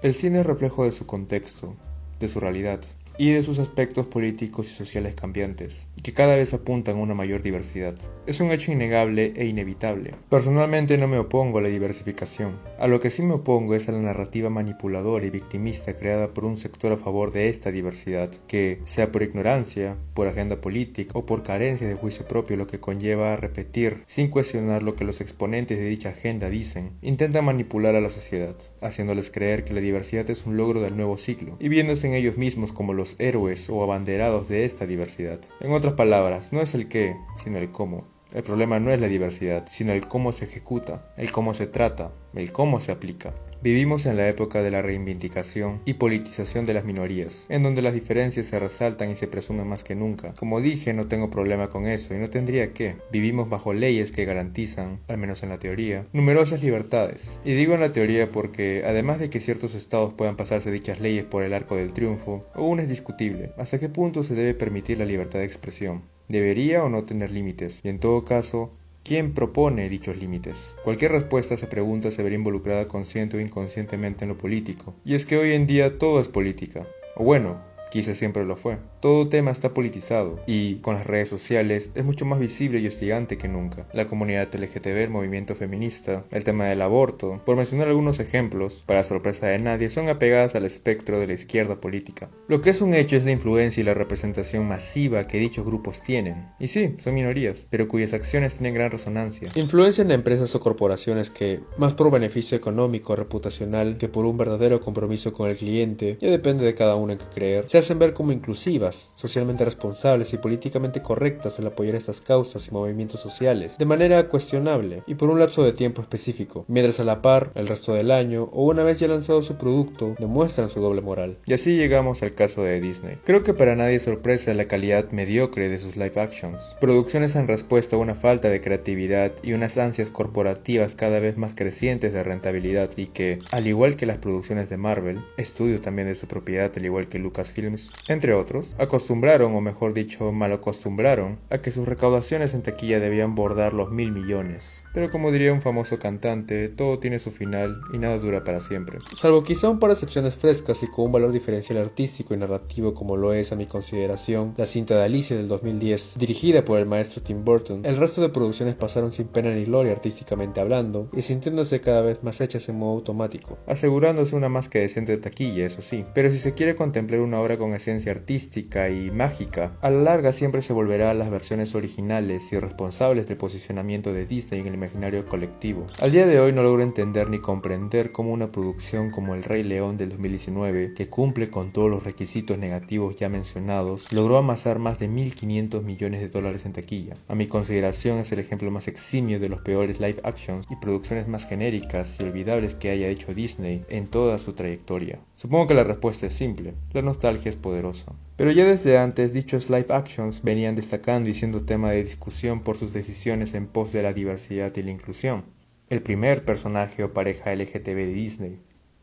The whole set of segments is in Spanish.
El cine es reflejo de su contexto, de su realidad y de sus aspectos políticos y sociales cambiantes, y que cada vez apuntan a una mayor diversidad. Es un hecho innegable e inevitable. Personalmente no me opongo a la diversificación. A lo que sí me opongo es a la narrativa manipuladora y victimista creada por un sector a favor de esta diversidad, que, sea por ignorancia, por agenda política o por carencia de juicio propio, lo que conlleva a repetir, sin cuestionar lo que los exponentes de dicha agenda dicen, intentan manipular a la sociedad, haciéndoles creer que la diversidad es un logro del nuevo siglo, y viéndose en ellos mismos como los héroes o abanderados de esta diversidad. En otras palabras, no es el qué, sino el cómo. El problema no es la diversidad, sino el cómo se ejecuta, el cómo se trata, el cómo se aplica. Vivimos en la época de la reivindicación y politización de las minorías, en donde las diferencias se resaltan y se presumen más que nunca. Como dije, no tengo problema con eso y no tendría que. Vivimos bajo leyes que garantizan, al menos en la teoría, numerosas libertades. Y digo en la teoría porque, además de que ciertos estados puedan pasarse dichas leyes por el arco del triunfo, aún es discutible hasta qué punto se debe permitir la libertad de expresión. ¿Debería o no tener límites? Y en todo caso, ¿quién propone dichos límites? Cualquier respuesta a esa pregunta se verá involucrada consciente o inconscientemente en lo político. Y es que hoy en día todo es política. O bueno, quizás siempre lo fue. Todo tema está politizado y, con las redes sociales, es mucho más visible y hostigante que nunca. La comunidad LGTB, el movimiento feminista, el tema del aborto, por mencionar algunos ejemplos, para sorpresa de nadie, son apegadas al espectro de la izquierda política. Lo que es un hecho es la influencia y la representación masiva que dichos grupos tienen. Y sí, son minorías, pero cuyas acciones tienen gran resonancia. Influencian a empresas o corporaciones que, más por beneficio económico o reputacional que por un verdadero compromiso con el cliente, ya depende de cada uno en qué creer, se hacen ver como inclusivas, socialmente responsables y políticamente correctas al apoyar estas causas y movimientos sociales de manera cuestionable y por un lapso de tiempo específico, mientras a la par, el resto del año o una vez ya lanzado su producto, demuestran su doble moral. Y así llegamos al caso de Disney. Creo que para nadie es sorpresa la calidad mediocre de sus live actions. Producciones en respuesta a una falta de creatividad y unas ansias corporativas cada vez más crecientes de rentabilidad y que, al igual que las producciones de Marvel, estudio también de su propiedad al igual que Lucasfilms, entre otros, acostumbraron, o mejor dicho, malacostumbraron, a que sus recaudaciones en taquilla debían bordar los 1.000 millones. Pero como diría un famoso cantante, todo tiene su final y nada dura para siempre. Salvo quizá un par de excepciones frescas y con un valor diferencial artístico y narrativo como lo es a mi consideración la cinta de Alicia del 2010, dirigida por el maestro Tim Burton, el resto de producciones pasaron sin pena ni gloria artísticamente hablando y sintiéndose cada vez más hechas en modo automático, asegurándose una más que decente taquilla, eso sí. Pero si se quiere contemplar una obra con esencia artística y mágica, a la larga siempre se volverá a las versiones originales y responsables del posicionamiento de Disney en el imaginario colectivo. Al día de hoy no logro entender ni comprender cómo una producción como El Rey León del 2019, que cumple con todos los requisitos negativos ya mencionados, logró amasar más de 1.500 millones de dólares en taquilla. A mi consideración es el ejemplo más eximio de los peores live actions y producciones más genéricas y olvidables que haya hecho Disney en toda su trayectoria. Supongo que la respuesta es simple: la nostalgia es poderosa. Pero ya desde antes dichos live actions venían destacando y siendo tema de discusión por sus decisiones en pos de la diversidad y la inclusión. El primer personaje o pareja LGTB de Disney.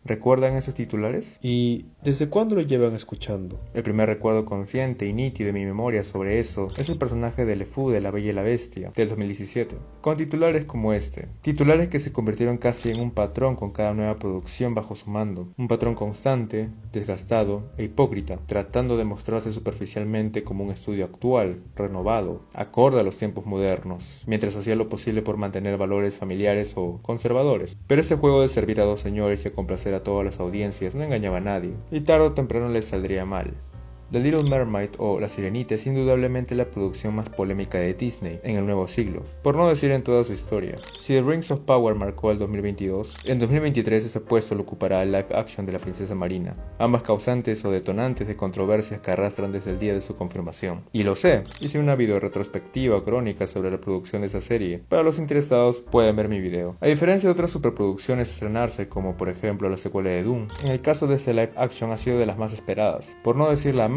¿Recuerdan esos titulares? ¿Y desde cuándo lo llevan escuchando? El primer recuerdo consciente y nítido de mi memoria sobre eso es el personaje de LeFou de La Bella y la Bestia, del 2017, con titulares como este. Titulares que se convirtieron casi en un patrón con cada nueva producción bajo su mando. Un patrón constante, desgastado e hipócrita, tratando de mostrarse superficialmente como un estudio actual, renovado, acorde a los tiempos modernos, mientras hacía lo posible por mantener valores familiares o conservadores. Pero este juego de servir a dos señores y a complacer a todas las audiencias no engañaba a nadie, y tarde o temprano les saldría mal. The Little Mermaid o La Sirenita es indudablemente la producción más polémica de Disney en el nuevo siglo, por no decir en toda su historia. Si The Rings of Power marcó el 2022, en 2023 ese puesto lo ocupará el live action de La Princesa Marina, ambas causantes o detonantes de controversias que arrastran desde el día de su confirmación. Y lo sé, hice una video retrospectiva o crónica sobre la producción de esa serie. Para los interesados pueden ver mi video. A diferencia de otras superproducciones estrenarse, como por ejemplo la secuela de Dune, en el caso de ese live action ha sido de las más esperadas, por no decir la más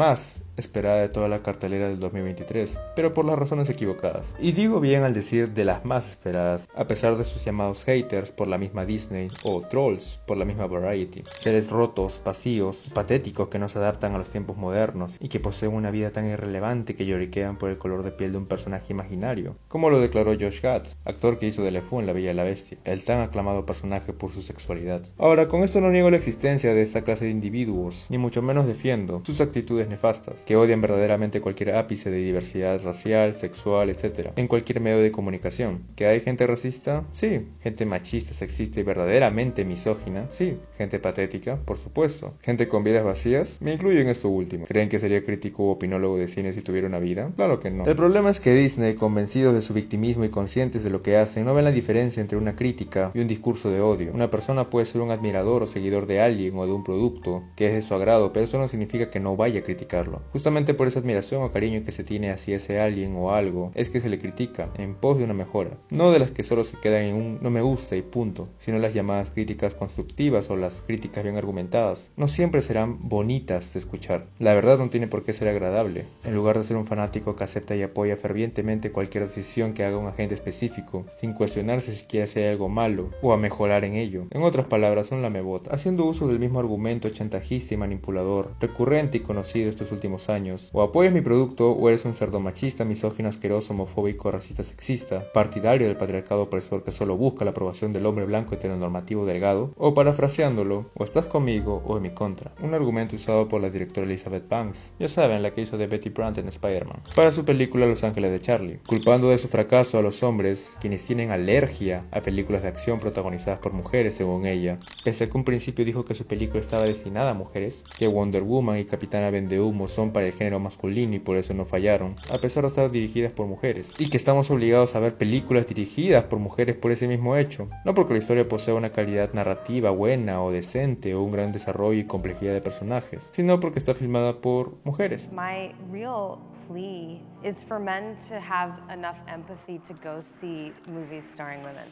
esperada de toda la cartelera del 2023, pero por las razones equivocadas. Y digo bien al decir de las más esperadas, a pesar de sus llamados haters por la misma Disney o trolls por la misma Variety. Seres rotos, vacíos, patéticos que no se adaptan a los tiempos modernos y que poseen una vida tan irrelevante que lloriquean por el color de piel de un personaje imaginario, como lo declaró Josh Gad, actor que hizo de LeFou en La Bella y la Bestia, el tan aclamado personaje por su sexualidad. Ahora, con esto no niego la existencia de esta clase de individuos, ni mucho menos defiendo sus actitudes nefastas, que odian verdaderamente cualquier ápice de diversidad racial, sexual, etc. en cualquier medio de comunicación. ¿Que hay gente racista? Sí. Gente machista, sexista y verdaderamente misógina? Sí. Gente patética, por supuesto. Gente con vidas vacías, me incluyo en esto último. ¿Creen que sería crítico u opinólogo de cine si tuviera una vida? Claro que no. El problema es que Disney, convencidos de su victimismo y conscientes de lo que hacen, no ven la diferencia entre una crítica y un discurso de odio. Una persona puede ser un admirador o seguidor de alguien o de un producto que es de su agrado, pero eso no significa que no vaya a criticarlo. Justamente por esa admiración o cariño que se tiene hacia ese alguien o algo, es que se le critica, en pos de una mejora. No de las que solo se quedan en un no me gusta y punto, sino las llamadas críticas constructivas o las críticas bien argumentadas. No siempre serán bonitas de escuchar. La verdad no tiene por qué ser agradable. En lugar de ser un fanático que acepta y apoya fervientemente cualquier decisión que haga un agente específico, sin cuestionarse siquiera si hay algo malo o a mejorar en ello. En otras palabras, un lamebot, haciendo uso del mismo argumento chantajista y manipulador, recurrente y conocido estos últimos años. O apoyas mi producto o eres un cerdo machista, misógino, asqueroso, homofóbico, racista, sexista, partidario del patriarcado opresor que solo busca la aprobación del hombre blanco heteronormativo delgado, o parafraseándolo, o estás conmigo o en mi contra. Un argumento usado por la directora Elizabeth Banks, ya saben, la que hizo de Betty Brant en Spider-Man, para su película Los Ángeles de Charlie, culpando de su fracaso a los hombres, quienes tienen alergia a películas de acción protagonizadas por mujeres, según ella, pese a que un principio dijo que su película estaba destinada a mujeres, que Wonder Woman y Capitana Vendehumo son para el género masculino y por eso no fallaron, a pesar de estar dirigidas por mujeres, y que estamos obligados a ver películas dirigidas por mujeres por ese mismo hecho, no porque la historia posea una calidad narrativa buena o decente o un gran desarrollo y complejidad de personajes, sino porque está filmada por mujeres. My real plea is for men to have enough empathy to go see movies starring women,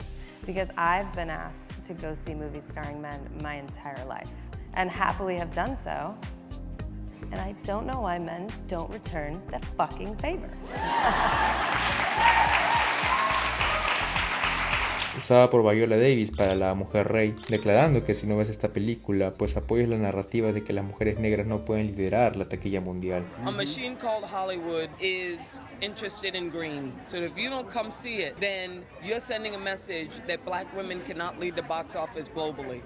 because I've been asked to go see movies starring men my entire life, and happily have done so, and I don't know why men don't return the fucking favor. Usada por Viola Davis para La Mujer Rey, declarando que si no ves esta película, pues apoyas la narrativa de que las mujeres negras no pueden liderar la taquilla mundial. A machine called Hollywood is interested in green. So if you don't come see it, then you're sending a message that black women cannot lead the box office globally.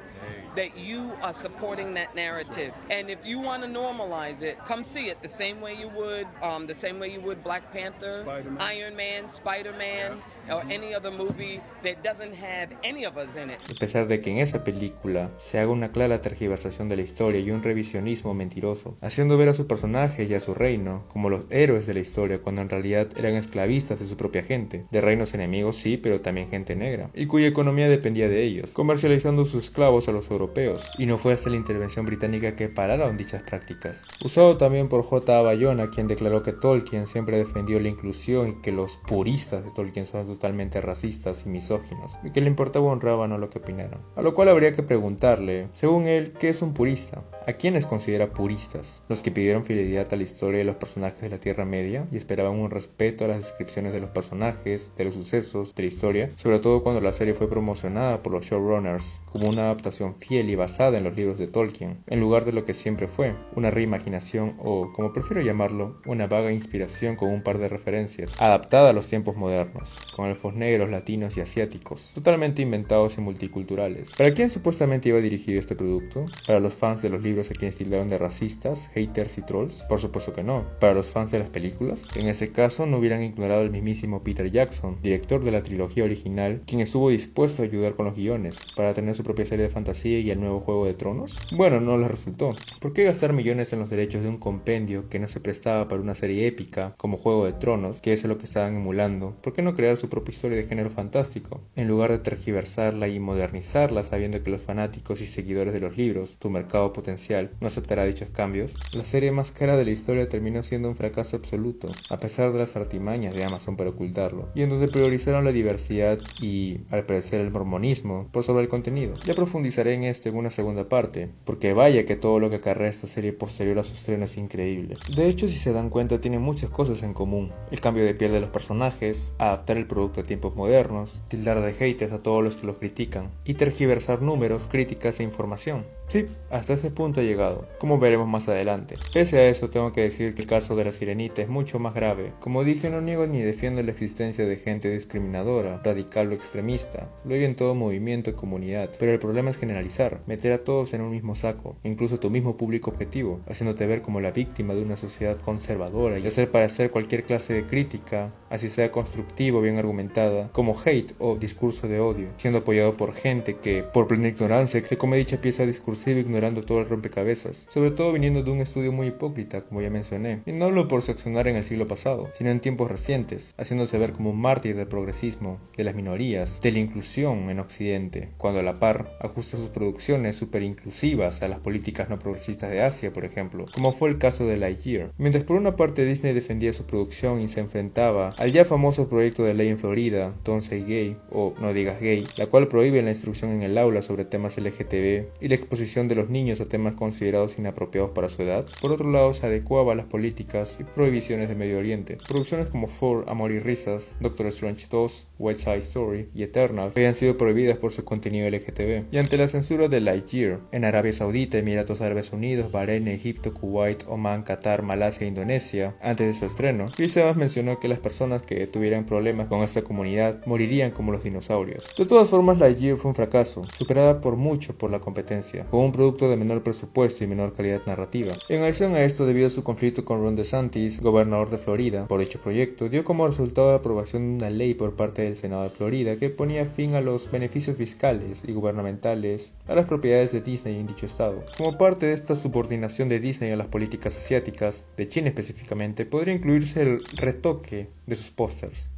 That you are supporting that narrative. And if you want to normalize it, come see it the same way you would Black Panther, Iron Man, Spider-Man, or any other movie that doesn't have any of us in it. A pesar de que en esa película se haga una clara tergiversación de la historia y un revisionismo mentiroso, haciendo ver a su personaje y a su reino como los héroes de la historia cuando en realidad eran esclavistas de su propia gente, de reinos enemigos sí, pero también gente negra, y cuya economía dependía de ellos, comercializando sus esclavos a los europeos, y no fue hasta la intervención británica que pararon dichas prácticas. Usado también por J. A. Bayona, quien declaró que Tolkien siempre defendió la inclusión y que los puristas de Tolkien son totalmente racistas y misóginos, y que le importaba un rábano lo que opinaran. A lo cual habría que preguntarle, según él, ¿qué es un purista? ¿A quiénes considera puristas? ¿Los que pidieron fidelidad a la historia de los personajes de la Tierra Media y esperaban un respeto a las descripciones de los personajes, de los sucesos, de la historia, sobre todo cuando la serie fue promocionada por los showrunners como una adaptación fiel y basada en los libros de Tolkien, en lugar de lo que siempre fue, una reimaginación o, como prefiero llamarlo, una vaga inspiración con un par de referencias, adaptada a los tiempos modernos, con elfos negros, latinos y asiáticos, totalmente inventados y multiculturales? ¿Para quién supuestamente iba dirigido este producto? ¿Para los fans de los libros a quienes tildaron de racistas, haters y trolls? Por supuesto que no. ¿Para los fans de las películas? En ese caso no hubieran ignorado al mismísimo Peter Jackson, director de la trilogía original, quien estuvo dispuesto a ayudar con los guiones, para tener su propia serie de fantasía y el nuevo Juego de Tronos. Bueno, no les resultó. ¿Por qué gastar millones en los derechos de un compendio que no se prestaba para una serie épica como Juego de Tronos, que es lo que estaban emulando? ¿Por qué no crear su propia historia de género fantástico, en lugar de tergiversarla y modernizarla sabiendo que los fanáticos y seguidores de los libros, tu mercado potencial, no aceptará dichos cambios. La serie más cara de la historia terminó siendo un fracaso absoluto, a pesar de las artimañas de Amazon para ocultarlo, y en donde priorizaron la diversidad y, al parecer, el mormonismo por sobre el contenido. Ya profundizaré en esto en una segunda parte, porque vaya que todo lo que acarrea esta serie posterior a su estreno es increíble. De hecho, si se dan cuenta, tiene muchas cosas en común: el cambio de piel de los personajes, adaptar el producto a tiempos modernos, tildar de haters a todos los que los critican, y tergiversar números, críticas e información. Sí, hasta ese punto he llegado, como veremos más adelante. Pese a eso, tengo que decir que el caso de La Sirenita es mucho más grave. Como dije, no niego ni defiendo la existencia de gente discriminadora, radical o extremista. Lo hay en todo movimiento y comunidad, pero el problema es generalizar, meter a todos en un mismo saco, incluso tu mismo público objetivo, haciéndote ver como la víctima de una sociedad conservadora y hacer parecer cualquier clase de crítica, así sea constructiva o bien argumentada, como hate o discurso de odio, siendo apoyado por gente que, por plena ignorancia, se come dicha pieza discursiva ignorando todo el rompecabezas, sobre todo viniendo de un estudio muy hipócrita, como ya mencioné, y no hablo por seccionar en el siglo pasado, sino en tiempos recientes, haciéndose ver como un mártir del progresismo, de las minorías, de la inclusión en Occidente, cuando a la par ajusta sus producciones super inclusivas a las políticas no progresistas de Asia, por ejemplo, como fue el caso de Lightyear. Mientras por una parte Disney defendía su producción y se enfrentaba al ya famoso proyecto de ley en Florida, Don't Say Gay o No Digas Gay, la cual prohíbe la instrucción en el aula sobre temas LGTB y la exposición de los niños a temas considerados inapropiados para su edad, por otro lado se adecuaba a las políticas y prohibiciones de Medio Oriente. Producciones como Thor, Amor y Risas, Doctor Strange 2, West Side Story y Eternals habían sido prohibidas por su contenido LGTB. Y ante la censura de Lightyear, en Arabia Saudita, Emiratos Árabes Unidos, Bahrein, Egipto, Kuwait, Omán, Qatar, Malasia e Indonesia, antes de su estreno, Chris Evans mencionó que las personas que tuvieran problemas con esta comunidad morirían como los dinosaurios. De todas formas, Lightyear fue un fracaso, superada por mucho por la competencia, con un producto de menor presupuesto y menor calidad narrativa. En adición a esto, debido a su conflicto con Ron DeSantis, gobernador de Florida, por dicho proyecto, dio como resultado la aprobación de una ley por parte del Senado de Florida que ponía fin a los beneficios fiscales y gubernamentales a las propiedades de Disney en dicho estado. Como parte de esta subordinación de Disney a las políticas asiáticas, de China específicamente, podría incluirse el retoque de sus pósters.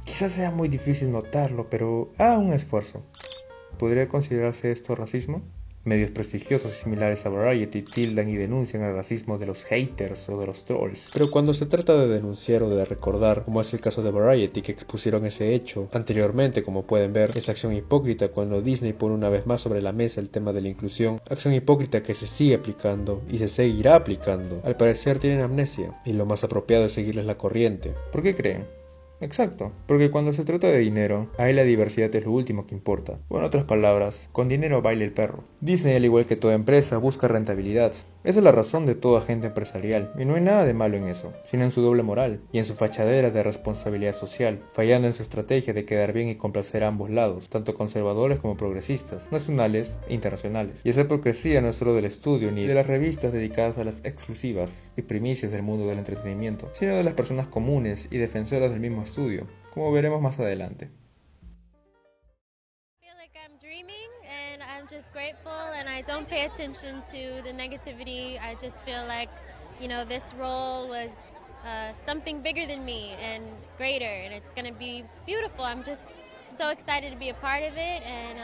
Quizás sea muy difícil notarlo, pero haga un esfuerzo. ¿Podría considerarse esto racismo? Medios prestigiosos y similares a Variety tildan y denuncian el racismo de los haters o de los trolls. Pero cuando se trata de denunciar o de recordar, como es el caso de Variety que expusieron ese hecho anteriormente, como pueden ver, es acción hipócrita cuando Disney pone una vez más sobre la mesa el tema de la inclusión. Acción hipócrita que se sigue aplicando y se seguirá aplicando. Al parecer tienen amnesia y lo más apropiado es seguirles la corriente. ¿Por qué creen? Exacto, porque cuando se trata de dinero, ahí la diversidad es lo último que importa. O en otras palabras, con dinero baila el perro. Disney, al igual que toda empresa, busca rentabilidad. Esa es la razón de todo agente empresarial, y no hay nada de malo en eso, sino en su doble moral, y en su fachadera de responsabilidad social, fallando en su estrategia de quedar bien y complacer a ambos lados, tanto conservadores como progresistas, nacionales e internacionales. Y esa hipocresía no es solo del estudio ni de las revistas dedicadas a las exclusivas y primicias del mundo del entretenimiento, sino de las personas comunes y defensoras del mismo estudio, como veremos más adelante. I'm dreaming and I'm just grateful and I don't pay attention to the negativity. I just feel like, you know, this role was something bigger than me and greater and it's going to be beautiful. I'm just so excited to be a part of it and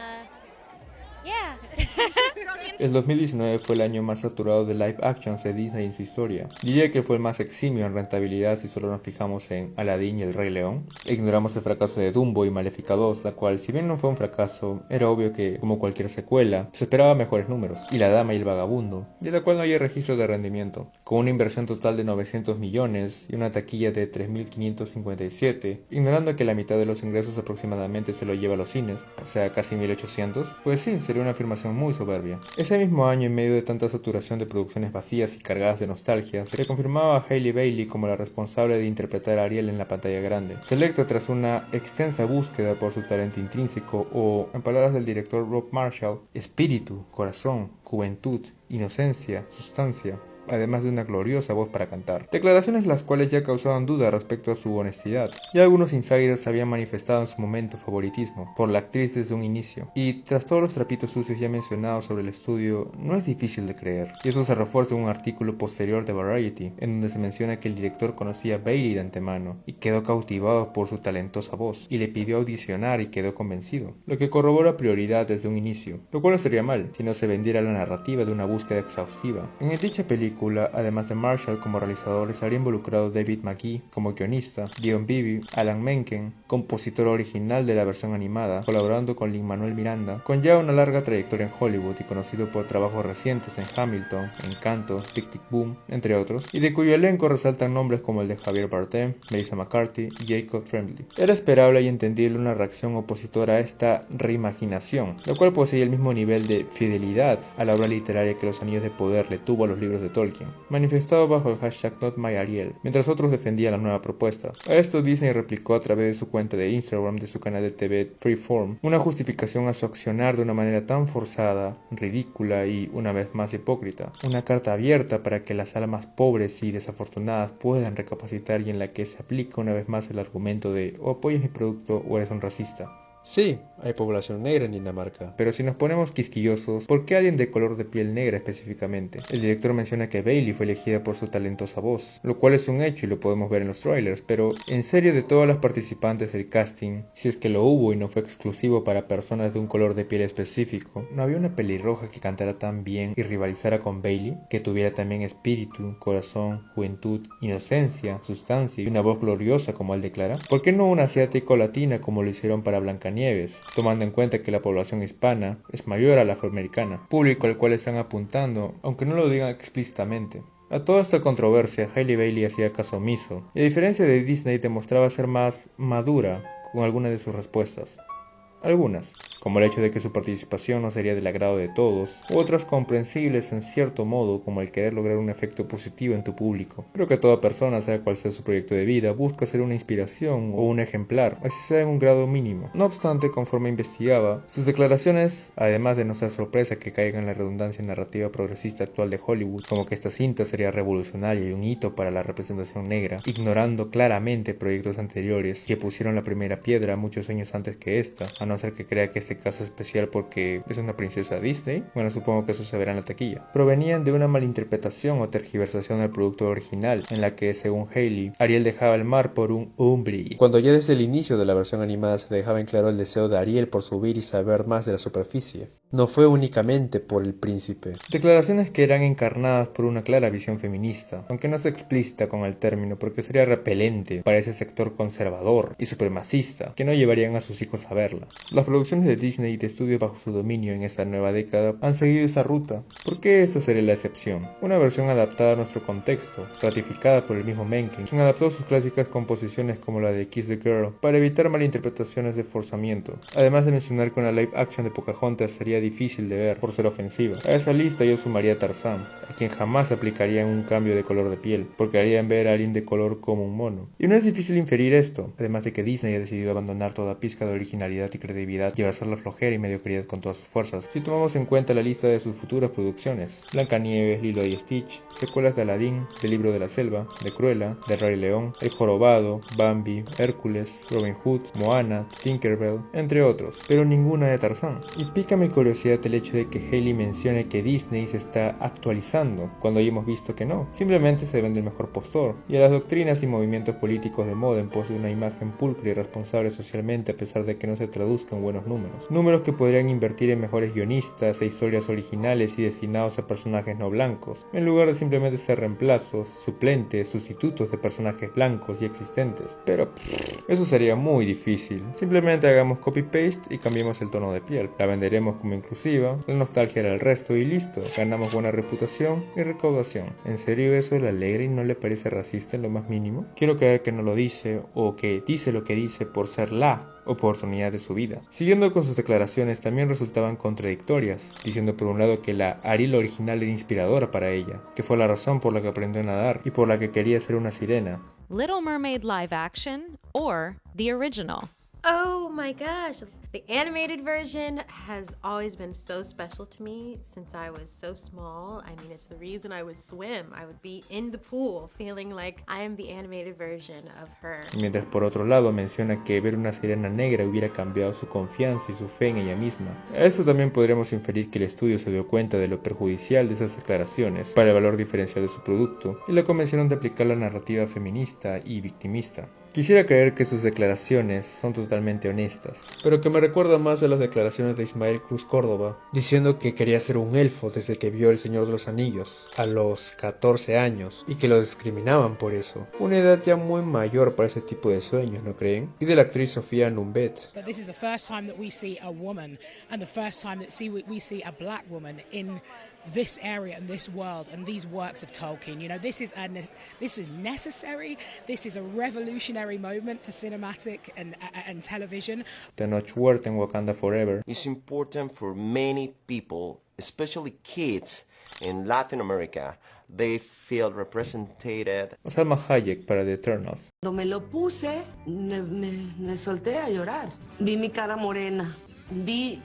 yeah. El 2019 fue el año más saturado de live actions de Disney en su historia. Diría que fue el más eximio en rentabilidad si solo nos fijamos en Aladdin y el Rey León. Ignoramos el fracaso de Dumbo y Maléfica 2, la cual, si bien no fue un fracaso, era obvio que, como cualquier secuela, se esperaba mejores números. Y La Dama y el Vagabundo, de la cual no hay registro de rendimiento. Con una inversión total de 900 millones y una taquilla de 3.557, ignorando que la mitad de los ingresos aproximadamente se lo lleva a los cines, o sea, casi 1.800, pues sí, sería una afirmación muy soberbia. Ese mismo año, en medio de tanta saturación de producciones vacías y cargadas de nostalgia, se le confirmaba a Hailey Bailey como la responsable de interpretar a Ariel en la pantalla grande, selecta tras una extensa búsqueda por su talento intrínseco o, en palabras del director Rob Marshall, espíritu, corazón, juventud, inocencia, sustancia. además de una gloriosa voz para cantar. Declaraciones las cuales ya causaban duda respecto a su honestidad. Ya algunos insiders habían manifestado en su momento favoritismo por la actriz desde un inicio, y tras todos los trapitos sucios ya mencionados sobre el estudio, no es difícil de creer. Y eso se refuerza en un artículo posterior de Variety, en donde se menciona que el director conocía a Bailey de antemano, y quedó cautivado por su talentosa voz, y le pidió audicionar y quedó convencido, lo que corrobora prioridad desde un inicio, lo cual no sería mal, si no se vendiera la narrativa de una búsqueda exhaustiva. En dicha película, además de Marshall como realizador, estaría involucrado David McGee como guionista, Dion Beebe, Alan Menken, compositor original de la versión animada, colaborando con Lin-Manuel Miranda, con ya una larga trayectoria en Hollywood y conocido por trabajos recientes en Hamilton, Encanto, Tic Tic Boom, entre otros, y de cuyo elenco resaltan nombres como el de Javier Bardem, Melissa McCarthy y Jacob Tremblay. Era esperable y entendible una reacción opositora a esta reimaginación, lo cual posee el mismo nivel de fidelidad a la obra literaria que Los Anillos de Poder le tuvo a los libros de Tolkien, manifestado bajo el hashtag #NotMyAriel, mientras otros defendían la nueva propuesta. A esto Disney replicó a través de su cuenta de Instagram de su canal de TV Freeform una justificación a su accionar de una manera tan forzada, ridícula y una vez más hipócrita. Una carta abierta para que las almas pobres y desafortunadas puedan recapacitar y en la que se aplica una vez más el argumento de o apoyas mi producto o eres un racista. Sí, hay población negra en Dinamarca. Pero si nos ponemos quisquillosos, ¿por qué alguien de color de piel negra específicamente? El director menciona que Bailey fue elegida por su talentosa voz, lo cual es un hecho y lo podemos ver en los trailers, pero en serio, de todas las participantes del casting, si es que lo hubo y no fue exclusivo para personas de un color de piel específico, ¿no había una pelirroja que cantara tan bien y rivalizara con Bailey? Que tuviera también espíritu, corazón, juventud, inocencia, sustancia y una voz gloriosa como él declara. ¿Por qué no una asiática o latina como lo hicieron para Blancanieves, tomando en cuenta que la población hispana es mayor a la afroamericana, público al cual están apuntando, aunque no lo digan explícitamente? A toda esta controversia, Halle Bailey hacía caso omiso, y a diferencia de Disney demostraba ser más madura con algunas de sus respuestas. Algunas, como el hecho de que su participación no sería del agrado de todos, u otras comprensibles en cierto modo, como el querer lograr un efecto positivo en tu público. Creo que toda persona, sea cual sea su proyecto de vida, busca ser una inspiración o un ejemplar, así sea en un grado mínimo. No obstante, conforme investigaba, sus declaraciones, además de no ser sorpresa que caiga en la redundancia narrativa progresista actual de Hollywood, como que esta cinta sería revolucionaria y un hito para la representación negra, ignorando claramente proyectos anteriores que pusieron la primera piedra muchos años antes que esta, a no ser que crea que este caso es especial porque es una princesa Disney, bueno, supongo que eso se verá en la taquilla, provenían de una malinterpretación o tergiversación del producto original, en la que, según Hailey, Ariel dejaba el mar por un hombre, cuando ya desde el inicio de la versión animada se dejaba en claro el deseo de Ariel por subir y saber más de la superficie. No fue únicamente por el príncipe. Declaraciones que eran encarnadas por una clara visión feminista, aunque no se explícita con el término porque sería repelente para ese sector conservador y supremacista, que no llevarían a sus hijos a verla. Las producciones de Disney y de estudios bajo su dominio en esta nueva década han seguido esa ruta. ¿Por qué esta sería la excepción? Una versión adaptada a nuestro contexto, ratificada por el mismo Menken, quien adaptó sus clásicas composiciones como la de Kiss the Girl para evitar malinterpretaciones de forzamiento. Además de mencionar que una live action de Pocahontas sería difícil de ver por ser ofensiva. A esa lista yo sumaría a Tarzán, a quien jamás aplicarían un cambio de color de piel, porque harían ver a alguien de color como un mono. Y no es difícil inferir esto, además de que Disney ha decidido abandonar toda pizca de originalidad y credibilidad y abrazar la flojera y mediocridad con todas sus fuerzas. Si tomamos en cuenta la lista de sus futuras producciones: Blancanieves, Lilo y Stitch, secuelas de Aladdin, del Libro de la Selva, de Cruella, de Rey León, El Jorobado, Bambi, Hércules, Robin Hood, Moana, Tinkerbell, entre otros, pero ninguna de Tarzán. Y pica mi curiosidad el hecho de que Hailey mencione que Disney se está actualizando, cuando ya hemos visto que no, simplemente se vende el mejor postor, y a las doctrinas y movimientos políticos de moda en pos de una imagen pulcra y responsable socialmente, a pesar de que no se traduzcan en buenos números que podrían invertir en mejores guionistas e historias originales y destinados a personajes no blancos, en lugar de simplemente ser reemplazos, suplentes, sustitutos de personajes blancos y existentes. Pero eso sería muy difícil. Simplemente hagamos copy-paste y cambiemos el tono de piel. La venderemos como inclusiva, la nostalgia era el resto y listo. Ganamos buena reputación y recaudación. ¿En serio eso le alegra y no le parece racista en lo más mínimo? Quiero creer que no lo dice, o que dice lo que dice por ser la oportunidad de su vida. Siguiendo con sus declaraciones, también resultaban contradictorias, diciendo por un lado que la Ariel original era inspiradora para ella, que fue la razón por la que aprendió a nadar y por la que quería ser una sirena. Little Mermaid live action or the original? Oh my gosh, The animated version has always been so special to me since I was so small. I mean, it's the reason I would swim. I would be in the pool feeling like I am the animated version of her. Mientras por otro lado menciona que ver una sirena negra hubiera cambiado su confianza y su fe en ella misma. A esto también podríamos inferir que el estudio se dio cuenta de lo perjudicial de esas declaraciones para el valor diferencial de su producto y la convencieron de aplicar la narrativa feminista y victimista. Quisiera creer que sus declaraciones son totalmente honestas, pero que me recuerda más a las declaraciones de Ismael Cruz Córdoba, diciendo que quería ser un elfo desde que vio El Señor de los Anillos, a los 14 años, y que lo discriminaban por eso. Una edad ya muy mayor para ese tipo de sueños, ¿no creen? Y de la actriz Sofía Numbet. This is the first time that we see a woman, and the first time that we see a black woman in this area and this world and these works of Tolkien. You know, this is necessary. This is a revolutionary moment for cinematic and television. Tenoch Huerta en Wakanda Forever. It's important for many people, especially kids in Latin America. They feel represented. O Salma Hayek para The Eternals. Cuando me lo puse, me solté a llorar. Vi mi cara morena. Vi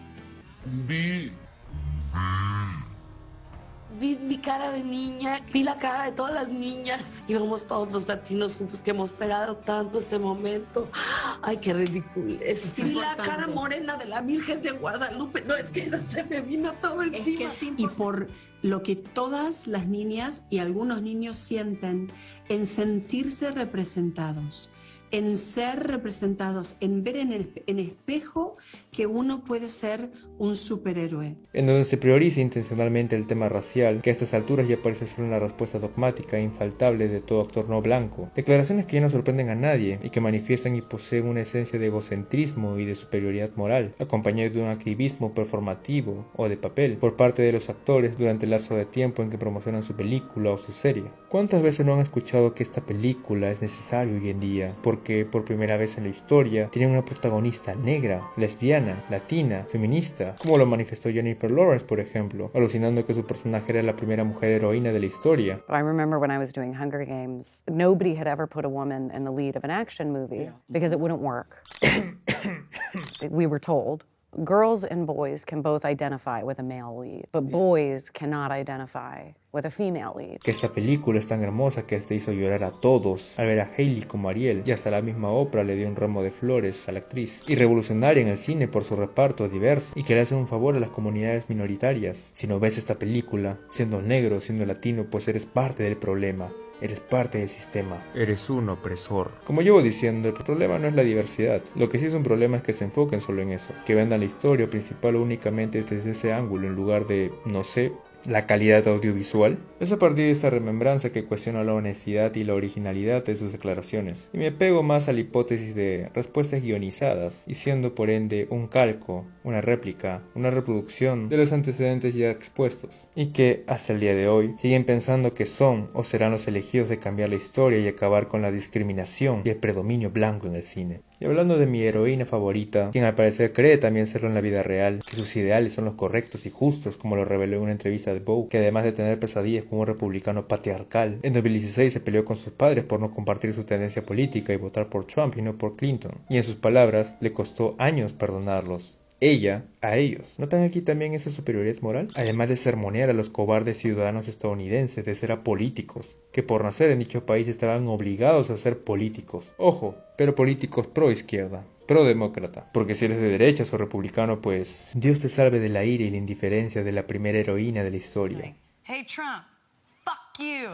mi cara de niña, vi la cara de todas las niñas. Íbamos todos los latinos juntos que hemos esperado tanto este momento. Ay, qué ridículo. Vi la cara morena de la Virgen de Guadalupe. No, es que no se me vino todo encima. Y por lo que todas las niñas y algunos niños sienten en sentirse representados, en ser representados, en ver en espejo que uno puede ser un superhéroe. En donde se prioriza intencionalmente el tema racial, que a estas alturas ya parece ser una respuesta dogmática e infaltable de todo actor no blanco. Declaraciones que ya no sorprenden a nadie y que manifiestan y poseen una esencia de egocentrismo y de superioridad moral, acompañado de un activismo performativo o de papel por parte de los actores durante el lapso de tiempo en que promocionan su película o su serie. ¿Cuántas veces no han escuchado que esta película es necesaria hoy en día? Porque por primera vez en la historia tiene una protagonista negra, lesbiana, latina, feminista, como lo manifestó Jennifer Lawrence, por ejemplo, alucinando que su personaje era la primera mujer heroína de la historia. I remember when I was doing Hunger Games, nobody had ever put a woman in the lead of an action movie because it wouldn't work. We were told. Girls and boys can both identify with a male lead, but boys cannot identify with a female lead. Que esta película es tan hermosa que hasta hizo llorar a todos al ver a Hailey como Ariel, y hasta la misma Oprah le dio un ramo de flores a la actriz. Y revolucionaria en el cine por su reparto diverso, y que le hace un favor a las comunidades minoritarias. Si no ves esta película, siendo negro, siendo latino, pues eres parte del problema. Eres parte del sistema. Eres un opresor. Como llevo diciendo, el problema no es la diversidad. Lo que sí es un problema es que se enfoquen solo en eso. Que vendan la historia principal únicamente desde ese ángulo en lugar de, no sé, la calidad audiovisual. Es a partir de esta remembranza que cuestiono la honestidad y la originalidad de sus declaraciones, y me pego más a la hipótesis de respuestas guionizadas, y siendo por ende un calco, una réplica, una reproducción de los antecedentes ya expuestos, y que hasta el día de hoy siguen pensando que son o serán los elegidos de cambiar la historia y acabar con la discriminación y el predominio blanco en el cine. Y hablando de mi heroína favorita, quien al parecer cree también serlo en la vida real, que sus ideales son los correctos y justos, como lo reveló en una entrevista de Vogue, que además de tener pesadillas como un republicano patriarcal, en 2016 se peleó con sus padres por no compartir su tendencia política y votar por Trump y no por Clinton, y en sus palabras, le costó años perdonarlos. Ella a ellos. ¿Notan aquí también esa superioridad moral? Además de sermonear a los cobardes ciudadanos estadounidenses de ser apolíticos, que por nacer en dicho país estaban obligados a ser políticos. Ojo, pero políticos pro izquierda, pro demócrata, porque si eres de derechas o republicano, pues Dios te salve de la ira y la indiferencia de la primera heroína de la historia. Hey Trump, fuck you.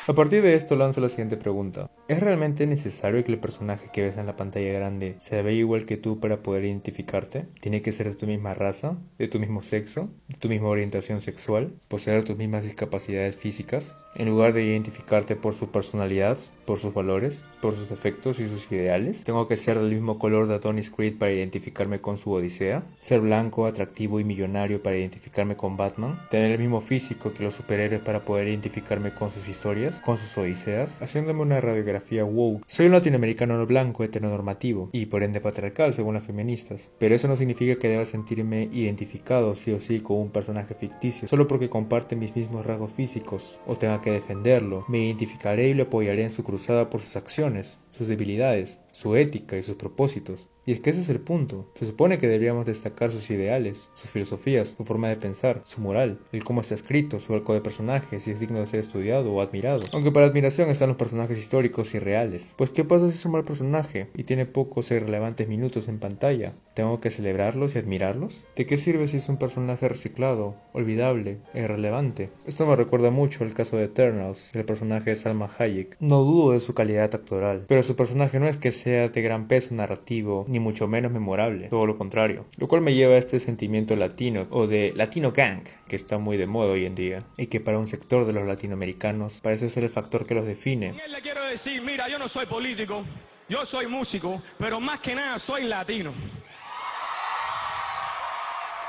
A partir de esto lanzo la siguiente pregunta. ¿Es realmente necesario que el personaje que ves en la pantalla grande se vea igual que tú para poder identificarte? ¿Tiene que ser de tu misma raza, de tu mismo sexo, de tu misma orientación sexual, poseer tus mismas discapacidades físicas, en lugar de identificarte por su personalidad, por sus valores, por sus efectos y sus ideales? ¿Tengo que ser del mismo color de Adonis Creed para identificarme con su Odisea? ¿Ser blanco, atractivo y millonario para identificarme con Batman? ¿Tener el mismo físico que los superhéroes para poder identificarme con sus historias, con sus odiseas? Haciéndome una radiografía woke, soy un latinoamericano no blanco heteronormativo y por ende patriarcal según las feministas, pero eso no significa que deba sentirme identificado sí o sí con un personaje ficticio solo porque comparte mis mismos rasgos físicos o tenga que defenderlo, me identificaré y lo apoyaré en su cruzada por sus acciones, sus debilidades, su ética y sus propósitos. Y es que ese es el punto. Se supone que deberíamos destacar sus ideales, sus filosofías, su forma de pensar, su moral, el cómo está escrito, su arco de personajes, si es digno de ser estudiado o admirado. Aunque para admiración están los personajes históricos y reales. Pues ¿qué pasa si es un mal personaje y tiene pocos e irrelevantes minutos en pantalla? ¿Tengo que celebrarlos y admirarlos? ¿De qué sirve si es un personaje reciclado, olvidable e irrelevante? Esto me recuerda mucho el caso de Eternals, el personaje de Salma Hayek. No dudo de su calidad actoral, pero su personaje no es que sea de gran peso narrativo, ni mucho menos memorable, todo lo contrario. Lo cual me lleva a este sentimiento latino, o de Latino Gang, que está muy de moda hoy en día, y que para un sector de los latinoamericanos parece ser el factor que los define. Le quiero decir, mira, yo no soy político, yo soy músico, pero más que nada soy latino.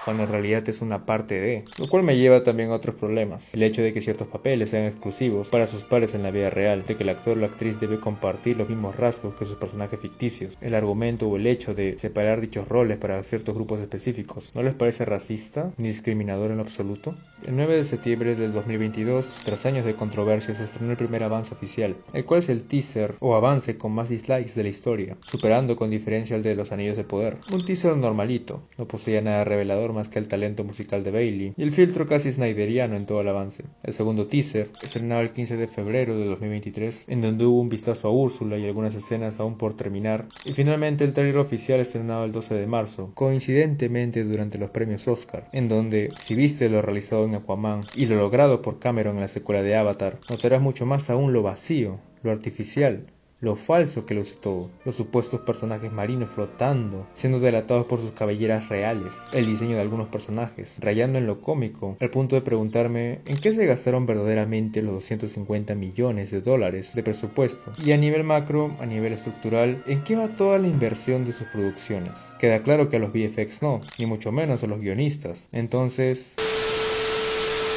Cuando en realidad es una parte de, lo cual me lleva también a otros problemas, el hecho de que ciertos papeles sean exclusivos para sus pares en la vida real, de que el actor o la actriz debe compartir los mismos rasgos que sus personajes ficticios, el argumento o el hecho de separar dichos roles para ciertos grupos específicos, ¿no les parece racista ni discriminador en lo absoluto? El 9 de septiembre del 2022, tras años de controversia, se estrenó el primer avance oficial, el cual es el teaser o avance con más dislikes de la historia, superando con diferencia el de Los Anillos de Poder. Un teaser normalito, no poseía nada revelador más que el talento musical de Bailey y el filtro casi snyderiano en todo el avance. El segundo teaser, estrenado el 15 de febrero de 2023, en donde hubo un vistazo a Úrsula y algunas escenas aún por terminar, y finalmente el trailer oficial estrenado el 12 de marzo, coincidentemente durante los premios Oscar, en donde, si viste lo realizado en Aquaman y lo logrado por Cameron en la secuela de Avatar, notarás mucho más aún lo vacío, lo artificial, lo falso que luce todo, los supuestos personajes marinos flotando, siendo delatados por sus cabelleras reales, el diseño de algunos personajes, rayando en lo cómico, al punto de preguntarme en qué se gastaron verdaderamente los 250 millones de dólares de presupuesto, y a nivel macro, a nivel estructural, en qué va toda la inversión de sus producciones. Queda claro que a los VFX no, ni mucho menos a los guionistas, entonces...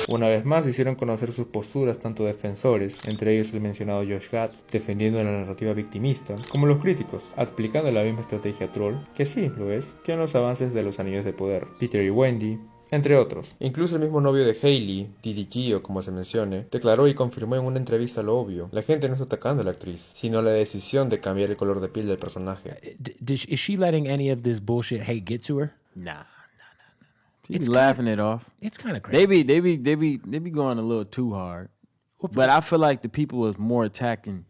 Una vez más hicieron conocer sus posturas tanto defensores, entre ellos el mencionado Josh Gad, defendiendo la narrativa victimista, como los críticos, aplicando la misma estrategia troll, que sí lo es, que en los avances de Los Anillos de Poder, Peter y Wendy, entre otros. Incluso el mismo novio de Hailey, Didi Gio como se mencione, declaró y confirmó en una entrevista lo obvio. La gente no está atacando a la actriz, sino la decisión de cambiar el color de piel del personaje. Is she letting any of this bullshit hate get to her? Nah. She's laughing it off. It's kind of crazy. They be going a little too hard. But I feel like the people was more attacking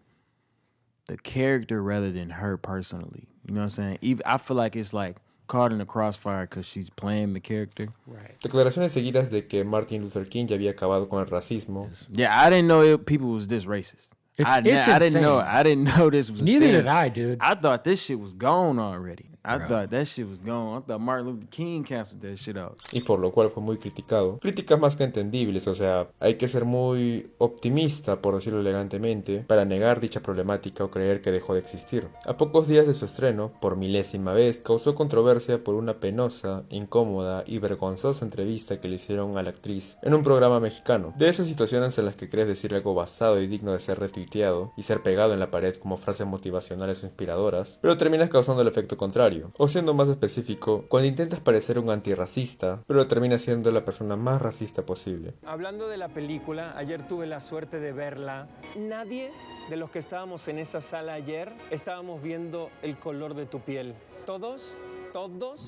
the character rather than her personally. You know what I'm saying? I feel like it's like caught in the crossfire because she's playing the character. Right. Declaraciones seguidas de que Martin Luther King ya había acabado con el racismo. Yeah, I didn't know people was this racist. I didn't know this was. Neither did I, dude. I thought this shit was gone already. I thought that shit was gone. I thought Martin Luther King canceled that shit out. Y por lo cual fue muy criticado. Críticas más que entendibles, o sea, hay que ser muy optimista, por decirlo elegantemente, para negar dicha problemática o creer que dejó de existir. A pocos días de su estreno, por milésima vez, causó controversia por una penosa, incómoda y vergonzosa entrevista que le hicieron a la actriz en un programa mexicano. De esas situaciones en las que crees decir algo basado y digno de ser retuiteado y ser pegado en la pared como frases motivacionales o inspiradoras, pero terminas causando el efecto contrario. O siendo más específico, cuando intentas parecer un antirracista, pero terminas siendo la persona más racista posible. Hablando de la película, ayer tuve la suerte de verla. Nadie de los que estábamos en esa sala ayer estábamos viendo el color de tu piel. Todos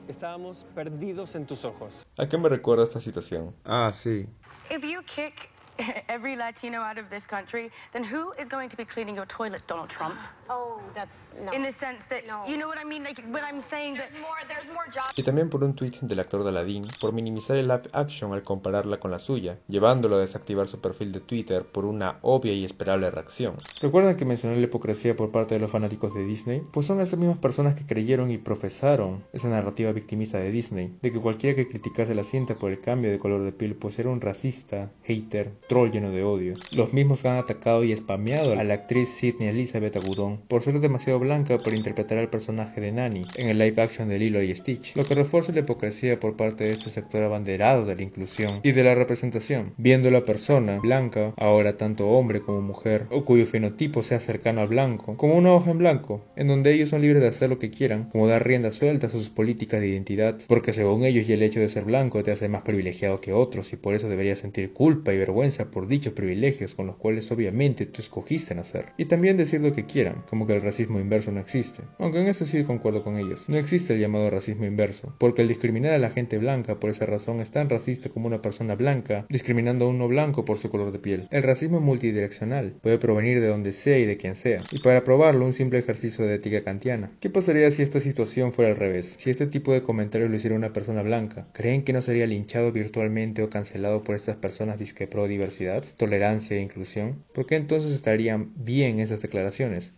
estábamos perdidos en tus ojos. ¿A qué me recuerda esta situación? Ah, sí. If you kick every Latino out of this country, then who is going to be cleaning your toilet, Donald Trump? Oh, that's no. In the sense that, you know what I mean? Like, but I'm saying that there's more jobs. Y también por un tweet del actor de Aladdin por minimizar el live action al compararla con la suya, llevándolo a desactivar su perfil de Twitter por una obvia y esperable reacción. ¿Recuerdan que mencioné la hipocresía por parte de los fanáticos de Disney? Pues son esas mismas personas que creyeron y profesaron esa narrativa victimista de Disney, de que cualquiera que criticase la cinta por el cambio de color de piel pues era un racista, hater, troll lleno de odio. Los mismos que han atacado y spameado a la actriz Sydney Elizabeth Agudón por ser demasiado blanca para interpretar al personaje de Nani en el live action de Lilo y Stitch, lo que refuerza la hipocresía por parte de este sector abanderado de la inclusión y de la representación, viendo la persona blanca, ahora tanto hombre como mujer, o cuyo fenotipo sea cercano al blanco, como una hoja en blanco, en donde ellos son libres de hacer lo que quieran, como dar riendas sueltas a sus políticas de identidad, porque según ellos y el hecho de ser blanco te hace más privilegiado que otros y por eso deberías sentir culpa y vergüenza vergüenza por dichos privilegios con los cuales obviamente tú escogiste nacer. Y también decir lo que quieran, como que el racismo inverso no existe. Aunque en eso sí concuerdo con ellos. No existe el llamado racismo inverso, porque el discriminar a la gente blanca por esa razón es tan racista como una persona blanca discriminando a un no blanco por su color de piel. El racismo es multidireccional, puede provenir de donde sea y de quien sea. Y para probarlo, un simple ejercicio de ética kantiana. ¿Qué pasaría si esta situación fuera al revés? Si este tipo de comentarios lo hiciera una persona blanca, ¿creen que no sería linchado virtualmente o cancelado por estas personas disque pro diversidad, tolerancia e inclusión? ¿Por qué entonces estarían bien esas declaraciones?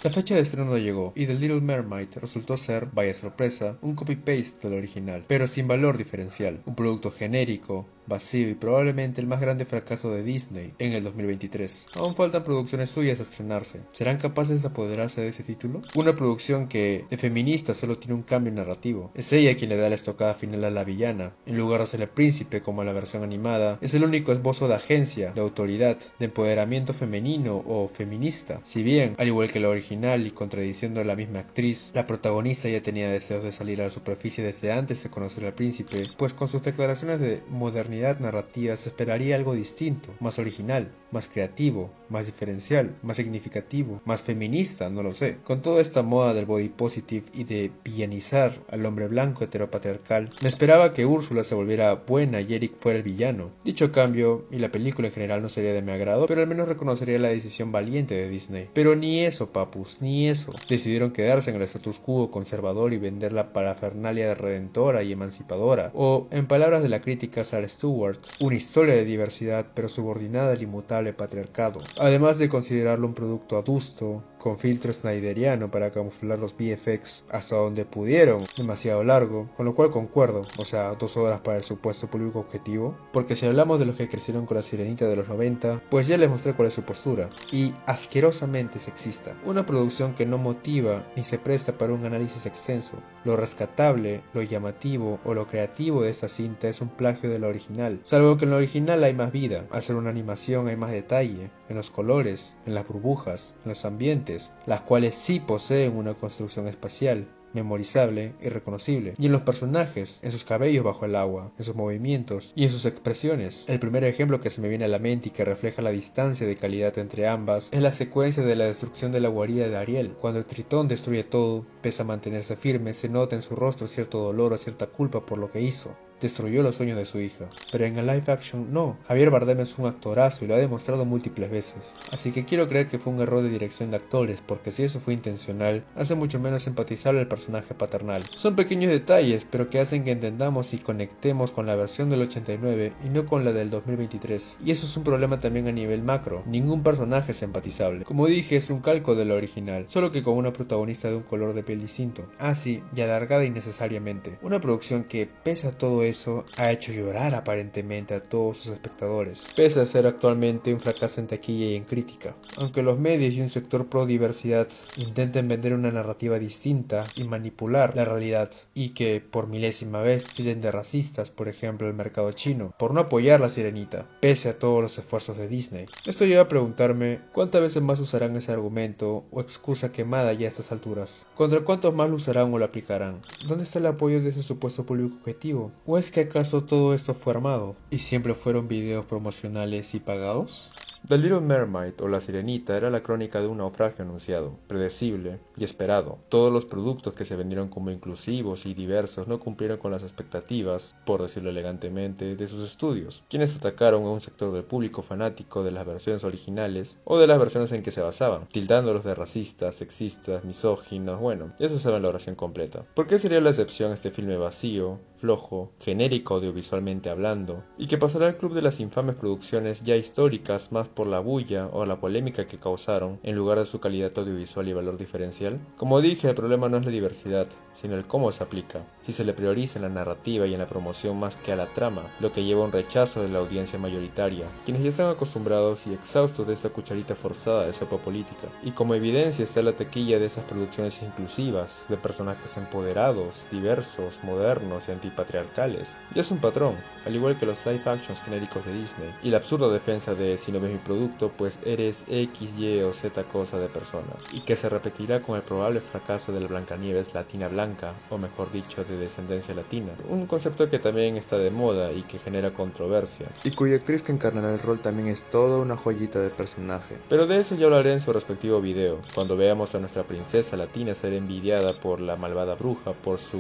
La fecha de estreno llegó, y The Little Mermaid resultó ser, vaya sorpresa, un copy-paste del original, pero sin valor diferencial, un producto genérico, vacío y probablemente el más grande fracaso de Disney en el 2023. Aún faltan producciones suyas a estrenarse. ¿Serán capaces de apoderarse de ese título? Una producción que, de feminista, solo tiene un cambio narrativo. Es ella quien le da la estocada final a la villana. En lugar de ser el príncipe como en la versión animada, es el único esbozo de agencia, de autoridad, de empoderamiento femenino o feminista. Si bien, al igual que la original y contradiciendo a la misma actriz, la protagonista ya tenía deseos de salir a la superficie desde antes de conocer al príncipe, pues con sus declaraciones de modernidad narrativa se esperaría algo distinto, más original, más creativo, más diferencial, más significativo, más feminista, no lo sé. Con toda esta moda del body positive y de villanizar al hombre blanco heteropatriarcal, me esperaba que Úrsula se volviera buena y Eric fuera el villano. Dicho cambio, y la película en general no sería de mi agrado, pero al menos reconocería la decisión valiente de Disney. Pero ni eso, papus, ni eso. Decidieron quedarse en el status quo conservador y vender la parafernalia redentora y emancipadora, o, en palabras de la crítica Sarah Stewart, una historia de diversidad pero subordinada al inmutable patriarcado, además de considerarlo un producto adusto, con filtro snyderiano para camuflar los VFX hasta donde pudieron, demasiado largo, con lo cual concuerdo, o sea, 2 horas para el supuesto público objetivo, porque si hablamos de los que crecieron con la sirenita de los 90, pues ya les mostré cuál es su postura, y asquerosamente sexista, una producción que no motiva ni se presta para un análisis extenso. Lo rescatable, lo llamativo o lo creativo de esta cinta es un plagio de la original, salvo que en la original hay más vida, al ser una animación hay más detalle, en los colores, en las burbujas, en los ambientes, las cuales sí poseen una construcción espacial, memorizable y reconocible, y en los personajes, en sus cabellos bajo el agua, en sus movimientos y en sus expresiones. El primer ejemplo que se me viene a la mente y que refleja la distancia de calidad entre ambas es la secuencia de la destrucción de la guarida de Ariel. Cuando el tritón destruye todo, pese a mantenerse firme, se nota en su rostro cierto dolor o cierta culpa por lo que hizo. Destruyó los sueños de su hija. Pero en el live action no. Javier Bardem es un actorazo y lo ha demostrado múltiples veces. Así que quiero creer que fue un error de dirección de actores, porque si eso fue intencional, hace mucho menos empatizable el personaje paternal. Son pequeños detalles, pero que hacen que entendamos y conectemos con la versión del 89 y no con la del 2023. Y eso es un problema también a nivel macro. Ningún personaje es empatizable. Como dije, es un calco de la original, solo que con una protagonista de un color de piel distinto. Así, y alargada innecesariamente. Una producción que, pese a todo eso, ha hecho llorar aparentemente a todos sus espectadores, pese a ser actualmente un fracaso en taquilla y en crítica. Aunque los medios y un sector pro diversidad intenten vender una narrativa distinta y manipular la realidad, y que por milésima vez tilden de racistas, por ejemplo el mercado chino, por no apoyar la sirenita, pese a todos los esfuerzos de Disney. Esto lleva a preguntarme cuántas veces más usarán ese argumento o excusa quemada ya a estas alturas, contra cuántos más lo usarán o lo aplicarán. ¿Dónde está el apoyo de ese supuesto público objetivo? ¿O es que acaso todo esto fue armado y siempre fueron videos promocionales y pagados? The Little Mermaid o La Sirenita era la crónica de un naufragio anunciado, predecible y esperado. Todos los productos que se vendieron como inclusivos y diversos no cumplieron con las expectativas, por decirlo elegantemente, de sus estudios, quienes atacaron a un sector del público fanático de las versiones originales o de las versiones en que se basaban, tildándolos de racistas, sexistas, misóginos, bueno, eso se ve en la oración completa. ¿Por qué sería la excepción este filme vacío, flojo, genérico audiovisualmente hablando, y que pasará al club de las infames producciones ya históricas más por la bulla o la polémica que causaron, en lugar de su calidad audiovisual y valor diferencial? Como dije, el problema no es la diversidad, sino el cómo se aplica, si se le prioriza en la narrativa y en la promoción más que a la trama, lo que lleva a un rechazo de la audiencia mayoritaria, quienes ya están acostumbrados y exhaustos de esta cucharita forzada de sopa política. Y como evidencia está la taquilla de esas producciones inclusivas, de personajes empoderados, diversos, modernos y antipatriarcales. Ya es un patrón, al igual que los live actions genéricos de Disney, y la absurda defensa de si no ves mi producto pues eres X, Y o Z cosa de persona, y que se repetirá con el probable fracaso de la Blancanieves latina blanca, o mejor dicho de descendencia latina, un concepto que también está de moda y que genera controversia, y cuya actriz que encarnará el rol también es toda una joyita de personaje. Pero de eso ya hablaré en su respectivo video, cuando veamos a nuestra princesa latina ser envidiada por la malvada bruja por su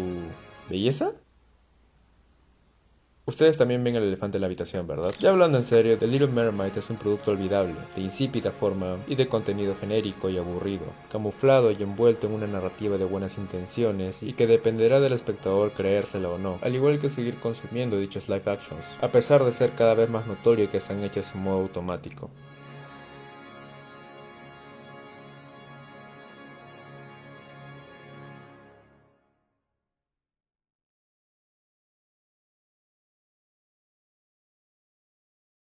belleza. Ustedes también ven el elefante en la habitación, ¿verdad? Ya hablando en serio, The Little Mermaid es un producto olvidable, de insípida forma y de contenido genérico y aburrido, camuflado y envuelto en una narrativa de buenas intenciones y que dependerá del espectador creérsela o no, al igual que seguir consumiendo dichos live actions, a pesar de ser cada vez más notorio que están hechas en modo automático.